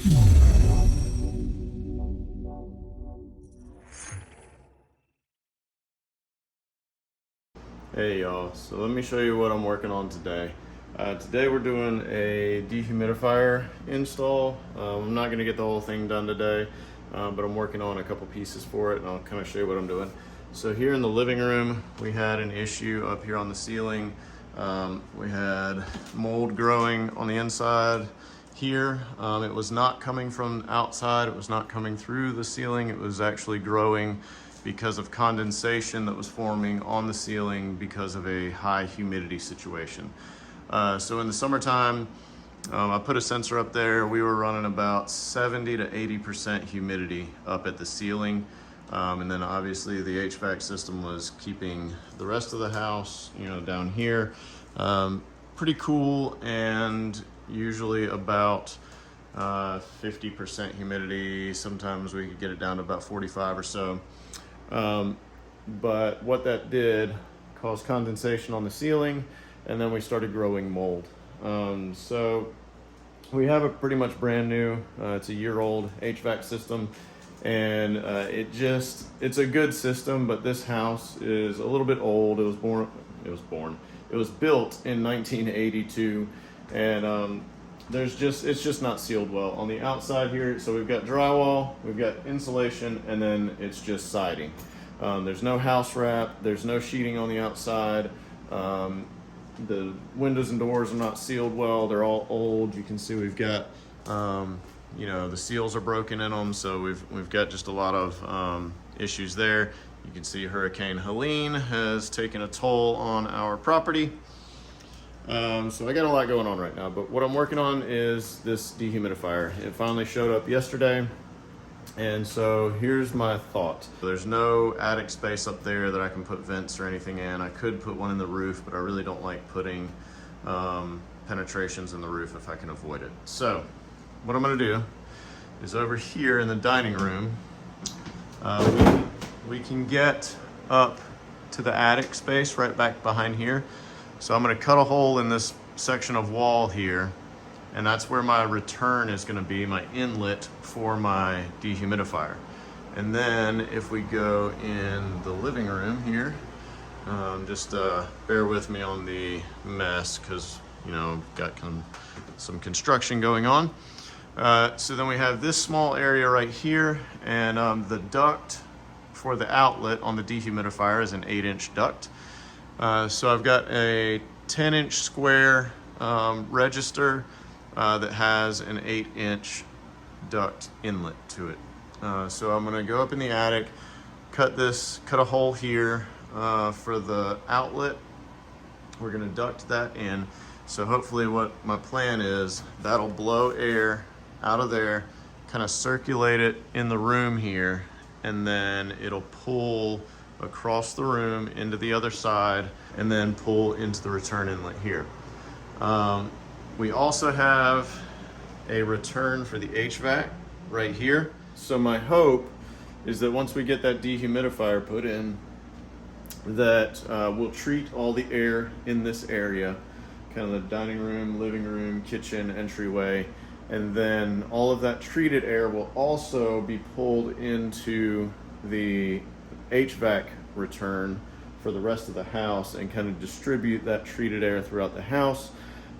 Hey y'all, so let me show you what I'm working on today. Today we're doing a dehumidifier install. I'm not going to get the whole thing done today, but I'm working on a couple pieces for it and I'll kind of show you what I'm doing. So here in the living room, we had an issue up here on the ceiling. We had mold growing on the inside here. It was not coming from outside, it was not coming through the ceiling, it was actually growing because of condensation that was forming on the ceiling because of a high humidity situation. So in the summertime, I put a sensor up there. We were running about 70 to 80% humidity up at the ceiling. And then obviously the HVAC system was keeping the rest of the house, down here, pretty cool, and usually about 50% humidity. Sometimes we could get it down to about 45 or so. But what that did caused condensation on the ceiling, and then we started growing mold. So we have a pretty much brand new, it's a year-old HVAC system, and it's a good system, but this house is a little bit old. It was built in 1982, and it's just not sealed well on the outside here. So we've got drywall, we've got insulation, and then it's just siding. There's no house wrap, there's no sheeting on the outside. The windows and doors are not sealed well. They're all old. You can see we've got, the seals are broken in them. So we've got just a lot of issues there. You can see Hurricane Helene has taken a toll on our property. So I got a lot going on right now, but what I'm working on is this dehumidifier. It finally showed up yesterday, and so here's my thought. There's no attic space up there that I can put vents or anything in. I could put one in the roof, but I really don't like putting penetrations in the roof if I can avoid it. So what I'm gonna do is over here in the dining room, we can get up to the attic space right back behind here. So I'm going to cut a hole in this section of wall here, and that's where my return is going to be, my inlet for my dehumidifier. And then if we go in the living room here, just bear with me on the mess because, got some construction going on. So then we have this small area right here, and the duct for the outlet on the dehumidifier is an 8-inch duct. So I've got a 10-inch square register that has an 8-inch duct inlet to it. So I'm gonna go up in the attic, cut a hole here for the outlet. We're gonna duct that in. So hopefully what my plan is, that'll blow air out of there, kind of circulate it in the room here, and then it'll pull across the room into the other side and then pull into the return inlet here. We also have a return for the HVAC right here. So my hope is that once we get that dehumidifier put in, that we'll treat all the air in this area, kind of the dining room, living room, kitchen, entryway, and then all of that treated air will also be pulled into the HVAC return for the rest of the house and kind of distribute that treated air throughout the house.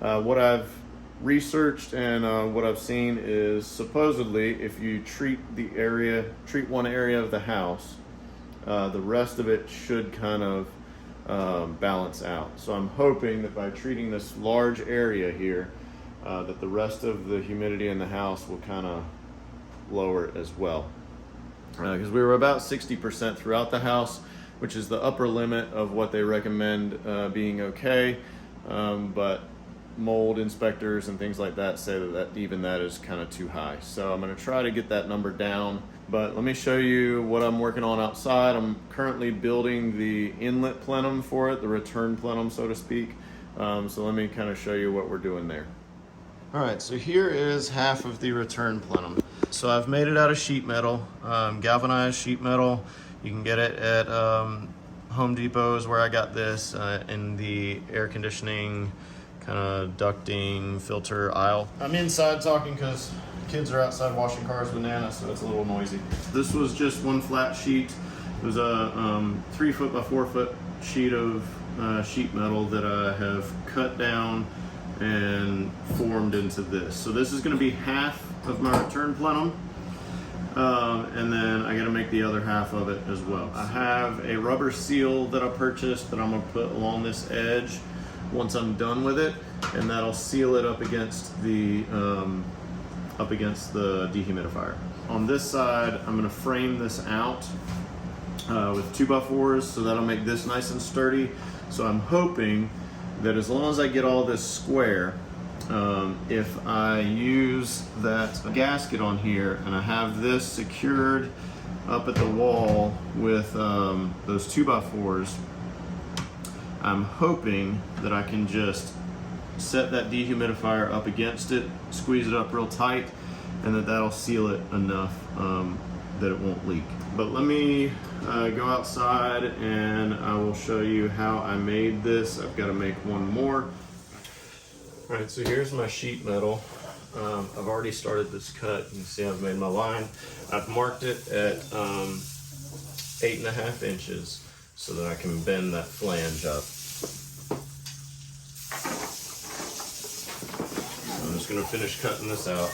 What I've researched and what I've seen is supposedly if you treat one area of the house, the rest of it should kind of balance out. So I'm hoping that by treating this large area here, that the rest of the humidity in the house will kind of lower it as well. Because we were about 60% throughout the house, which is the upper limit of what they recommend being okay. But mold inspectors and things like that say that even that is kind of too high. So I'm going to try to get that number down. But let me show you what I'm working on outside. I'm currently building the inlet plenum for it, the return plenum, so to speak. So let me kind of show you what we're doing there. All right, so here is half of the return plenum. So I've made it out of sheet metal, galvanized sheet metal. You can get it at Home Depot is where I got this, in the air conditioning kind of ducting filter aisle. I'm inside talking because kids are outside washing cars with Nana, so it's a little noisy. This was just one flat sheet. It was a 3 foot by 4 foot sheet of sheet metal that I have cut down and formed into this. So this is going to be half of my return plenum, and then I got to make the other half of it as well. I have a rubber seal that I purchased that I'm going to put along this edge once I'm done with it, and that'll seal it up against the dehumidifier. On this side, I'm going to frame this out with 2x4s, so that'll make this nice and sturdy. So I'm hoping that as long as I get all this square, if I use that gasket on here and I have this secured up at the wall with those 2x4s, I'm hoping that I can just set that dehumidifier up against it, squeeze it up real tight, and that'll seal it enough that it won't leak. But let me go outside and I will show you how I made this. I've got to make one more. All right, so here's my sheet metal. I've already started this cut. You can see I've made my line. I've marked it at 8.5 inches so that I can bend that flange up. I'm just going to finish cutting this out.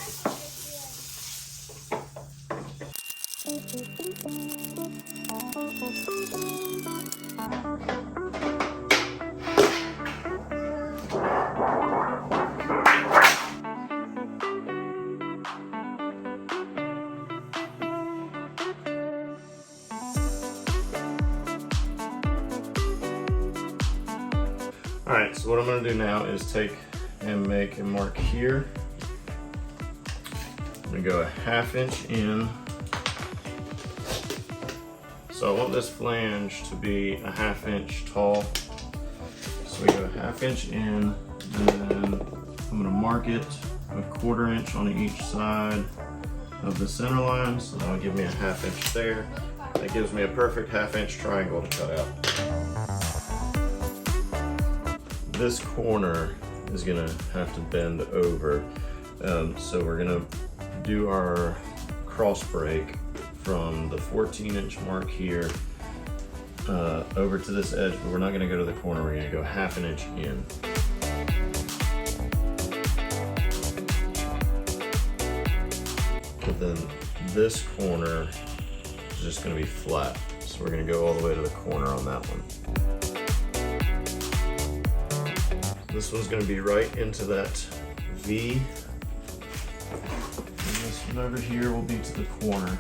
All right, so what I'm going to do now is take and make a mark here. I'm going to go a 1/2 inch in. So I want this flange to be a 1/2 inch tall. So we go a 1/2 inch in, and then I'm going to mark it a 1/4 inch on each side of the center line. So that'll give me a 1/2 inch there. That gives me a perfect 1/2 inch triangle to cut out. This corner is going to have to bend over. So we're going to do our cross break from the 14-inch mark here over to this edge, but we're not going to go to the corner. We're going to go 1/2 inch in. But then this corner is just going to be flat. So we're going to go all the way to the corner on that one. This one's going to be right into that V. And this one over here will be to the corner.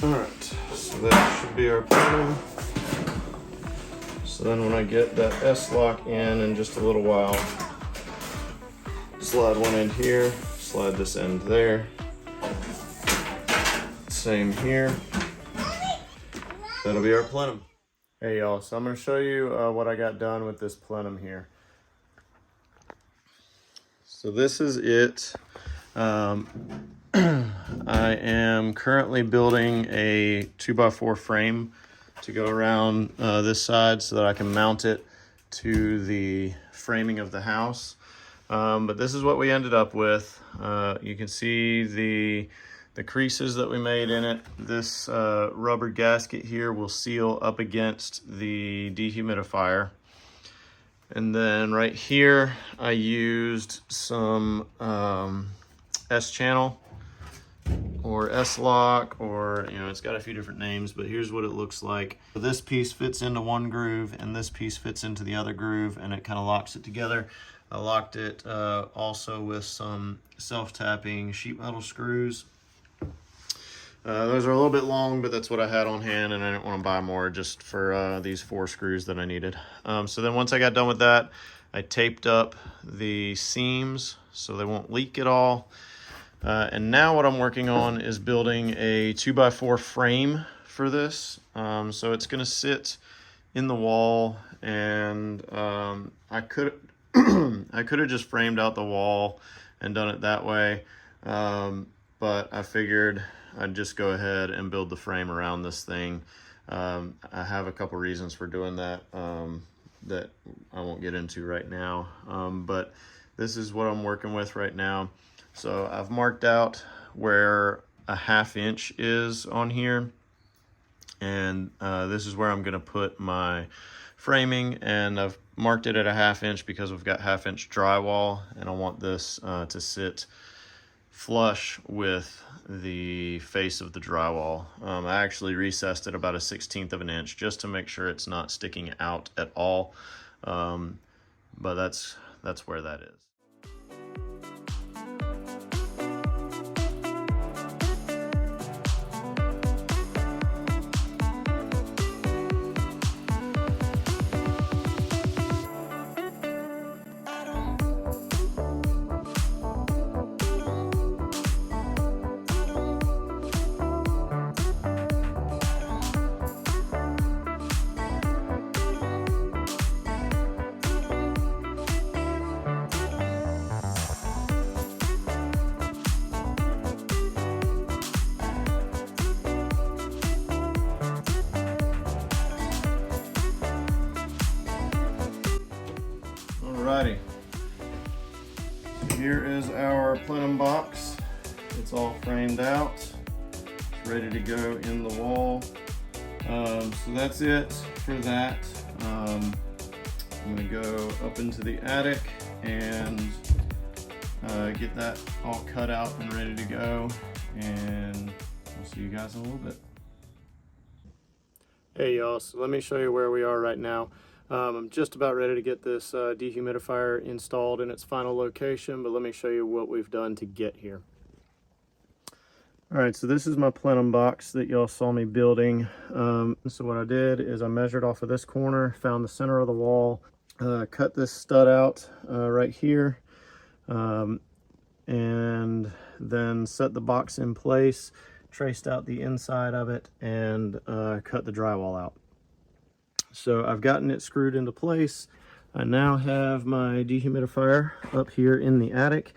Alright, so that should be our plenum. So then when I get that S-lock in just a little while, slide one end here, slide this end there. Same here. That'll be our plenum. Hey y'all, so I'm going to show you what I got done with this plenum here. So this is it. I am currently building a 2x4 frame to go around this side so that I can mount it to the framing of the house. But this is what we ended up with. You can see the creases that we made in it. This rubber gasket here will seal up against the dehumidifier. And then right here, I used some S-channel or S-lock, or it's got a few different names, but here's what it looks like. So this piece fits into one groove and this piece fits into the other groove, and it kind of locks it together. I locked it also with some self-tapping sheet metal screws. Those are a little bit long, but that's what I had on hand, and I didn't want to buy more just for these 4 screws that I needed. So then once I got done with that, I taped up the seams so they won't leak at all. And now what I'm working on is building a 2x4 frame for this. So it's going to sit in the wall, and I could have just framed out the wall and done it that way. but I figured I'd just go ahead and build the frame around this thing. I have a couple reasons for doing that that I won't get into right now, but this is what I'm working with right now. So I've marked out where a 1/2 inch is on here, and this is where I'm going to put my framing, and I've marked it at a 1/2 inch because we've got 1/2 inch drywall, and I want this to sit flush with the face of the drywall. I actually recessed it about a 1/16 of an inch just to make sure it's not sticking out at all, but that's where that is. Alrighty, here is our plenum box. It's all framed out, it's ready to go in the wall. So that's it for that. I'm gonna go up into the attic and get that all cut out and ready to go, and we'll see you guys in a little bit. Hey y'all, so let me show you where we are right now. I'm just about ready to get this dehumidifier installed in its final location, but let me show you what we've done to get here. Alright, so this is my plenum box that y'all saw me building. So what I did is I measured off of this corner, found the center of the wall, cut this stud out right here, and then set the box in place, traced out the inside of it, and cut the drywall out. So I've gotten it screwed into place. I now have my dehumidifier up here in the attic.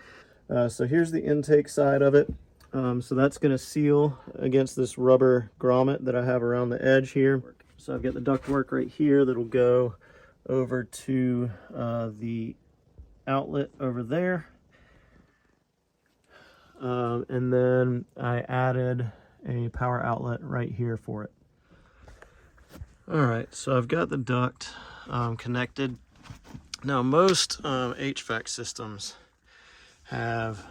So here's the intake side of it. So that's going to seal against this rubber grommet that I have around the edge here. So I've got the ductwork right here that'll go over to the outlet over there. And then I added a power outlet right here for it. Alright, so I've got the duct connected. Now most HVAC systems have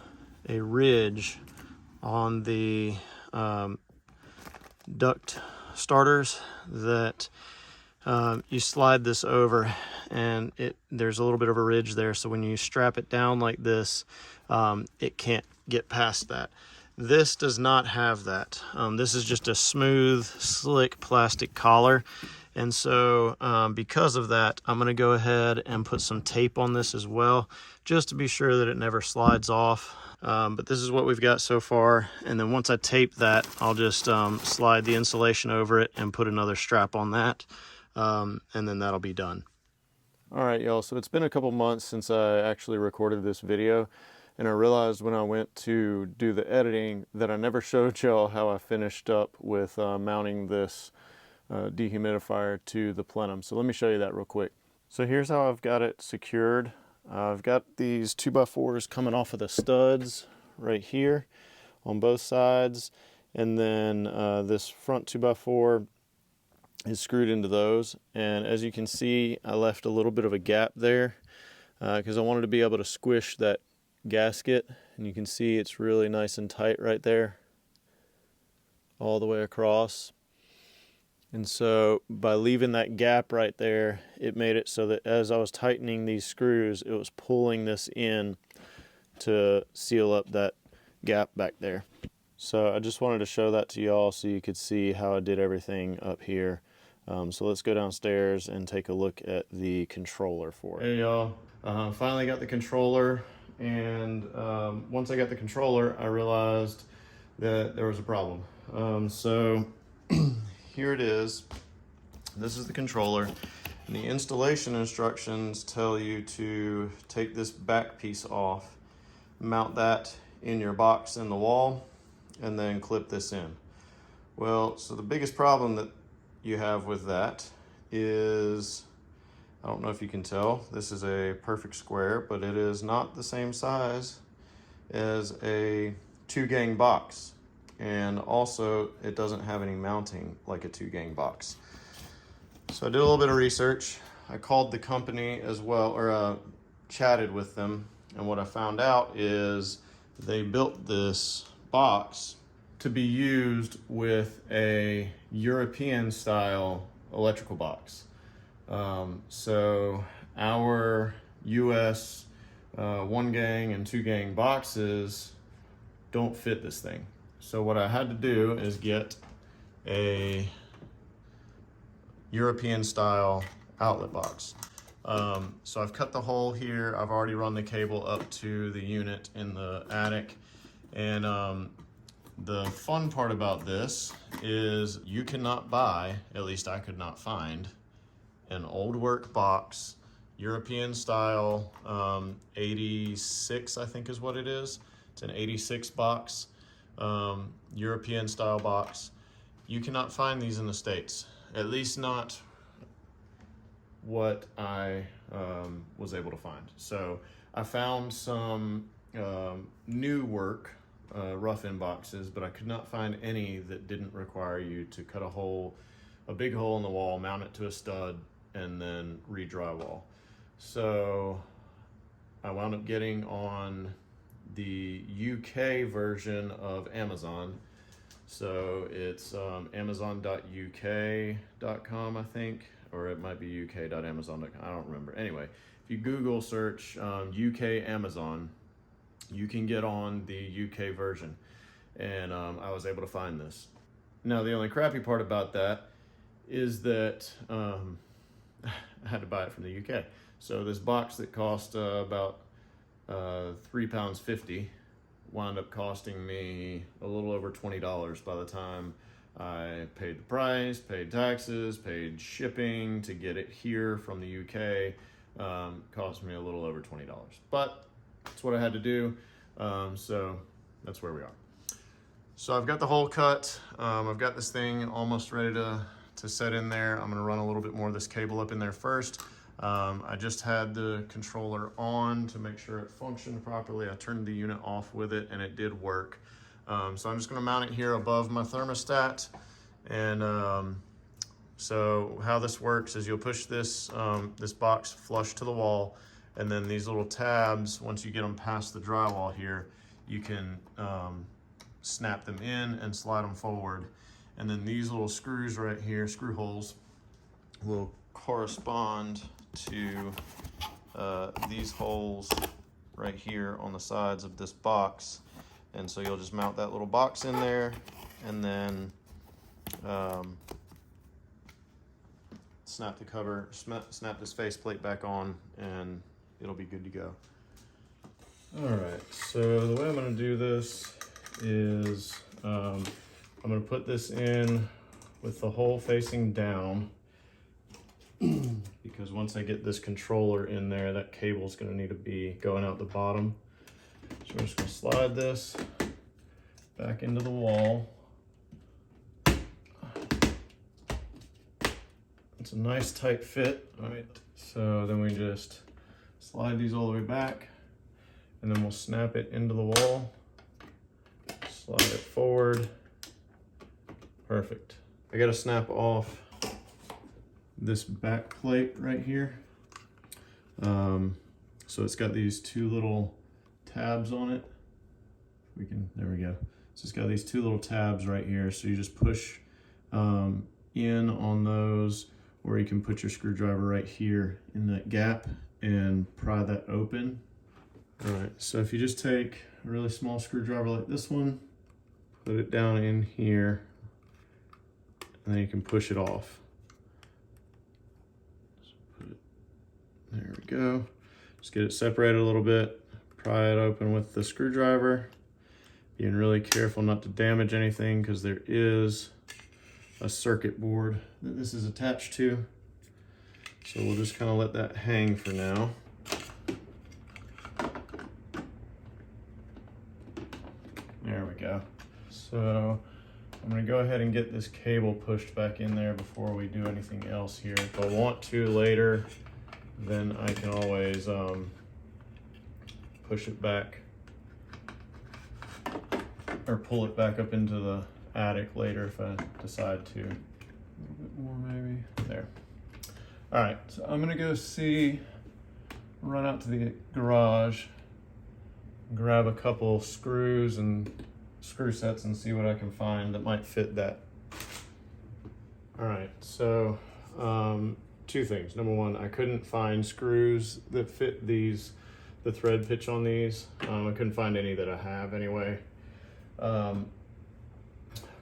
a ridge on the duct starters that you slide this over, and there's a little bit of a ridge there, so when you strap it down like this, it can't get past that. This does not have that. This is just a smooth, slick plastic collar. And so because of that, I'm going to go ahead and put some tape on this as well, just to be sure that it never slides off. But this is what we've got so far. And then once I tape that, I'll just slide the insulation over it and put another strap on that. And then that'll be done. All right, y'all. So it's been a couple months since I actually recorded this video. And I realized when I went to do the editing that I never showed y'all how I finished up with mounting this dehumidifier to the plenum. So let me show you that real quick. So here's how I've got it secured. I've got these 2x4s coming off of the studs right here on both sides. And then this front 2x4 is screwed into those. And as you can see, I left a little bit of a gap there because I wanted to be able to squish that gasket, and you can see it's really nice and tight right there all the way across. And so by leaving that gap right there, it made it so that as I was tightening these screws, it was pulling this in to seal up that gap back there. So I just wanted to show that to y'all so you could see how I did everything up here. So let's go downstairs and take a look at the controller for it. Hey y'all, finally got the controller. And once I got the controller, I realized that there was a problem. So here it is. This is the controller. And the installation instructions tell you to take this back piece off, mount that in your box in the wall, and then clip this in. Well, so the biggest problem that you have with that is, I don't know if you can tell, this is a perfect square, but it is not the same size as a 2-gang box. And also it doesn't have any mounting like a 2-gang box. So I did a little bit of research. I called the company as well, or chatted with them, and what I found out is they built this box to be used with a European style electrical box. So our US 1-gang and 2-gang boxes don't fit this thing. So what I had to do is get a European style outlet box. So I've cut the hole here. I've already run the cable up to the unit in the attic. And the fun part about this is you cannot buy, at least I could not find, an old work box, European style, 86 I think is what it is. It's an 86 box, European style box. You cannot find these in the States, at least not what I was able to find. So I found some new work rough-in boxes, but I could not find any that didn't require you to cut a big hole in the wall, mount it to a stud, and then re-drywall. So I wound up getting on the UK version of Amazon. So it's amazon.uk.com, I think, or it might be uk.amazon.com, I don't remember. Anyway, if you Google search UK Amazon, you can get on the UK version. And I was able to find this. Now, the only crappy part about that is that I had to buy it from the UK. So this box that cost about £3.50 wound up costing me a little over $20 by the time I paid the price, paid taxes, paid shipping to get it here from the UK. Cost me a little over $20. But that's what I had to do. So that's where we are. So I've got the hole cut. I've got this thing almost ready to set in there. I'm gonna run a little bit more of this cable up in there first. I just had the controller on to make sure it functioned properly. I turned the unit off with it and it did work. So I'm just gonna mount it here above my thermostat. And so how this works is you'll push this, this box flush to the wall, and then these little tabs, once you get them past the drywall here, you can snap them in and slide them forward. And then these little screws right here, screw holes, will correspond to these holes right here on the sides of this box. And so you'll just mount that little box in there, and then snap the cover, snap this faceplate back on, and it'll be good to go. All right, so the way I'm gonna do this is I'm gonna put this in with the hole facing down, because once I get this controller in there, that cable's gonna need to be going out the bottom. So I'm just gonna slide this back into the wall. It's a nice tight fit. All right, so then we just slide these all the way back, and then we'll snap it into the wall, slide it forward. Perfect. I gotta snap off this back plate right here. So it's got these two little tabs on it. There we go. So it's got these two little tabs right here. So you just push in on those, or you can put your screwdriver right here in that gap and pry that open. All right, so if you just take a really small screwdriver like this one, put it down in here, and then you can push it off. There we go. Just get it separated a little bit, pry it open with the screwdriver, being really careful not to damage anything, because there is a circuit board that this is attached to. So we'll just kind of let that hang for now. There we go. So I'm gonna go ahead and get this cable pushed back in there before we do anything else here. If I want to later, then I can always push it back or pull it back up into the attic later if I decide to. A little bit more maybe. There. All right, so I'm gonna go run out to the garage, grab a couple screws and screw sets and see what I can find that might fit that. All right, so two things. Number one, I couldn't find screws that fit the thread pitch on these. I couldn't find any that I have anyway.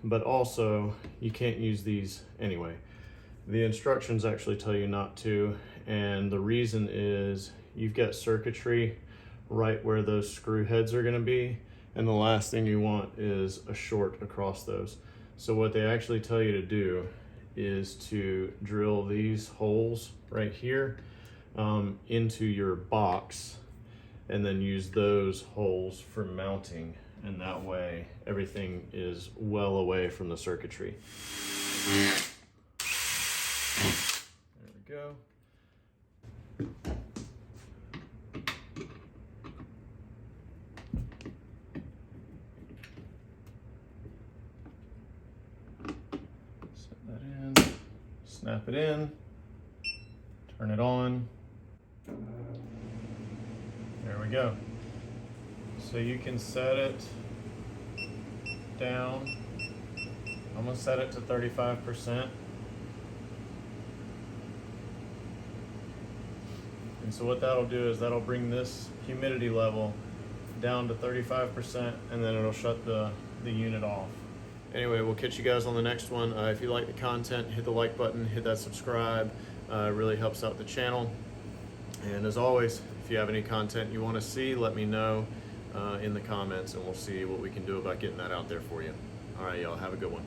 But also, you can't use these anyway. The instructions actually tell you not to, and the reason is you've got circuitry right where those screw heads are gonna be, and the last thing you want is a short across those. So what they actually tell you to do is to drill these holes right here into your box, and then use those holes for mounting, and that way everything is well away from the circuitry. There we go. Set that in, snap it in, turn it on. There we go. So you can set it down. I'm gonna set it to 35%. And so what that'll do is that'll bring this humidity level down to 35%, and then it'll shut the unit off. Anyway, we'll catch you guys on the next one. If you like the content, hit the like button, hit that subscribe. It really helps out the channel. And as always, if you have any content you want to see, let me know in the comments, and we'll see what we can do about getting that out there for you. All right, y'all, have a good one.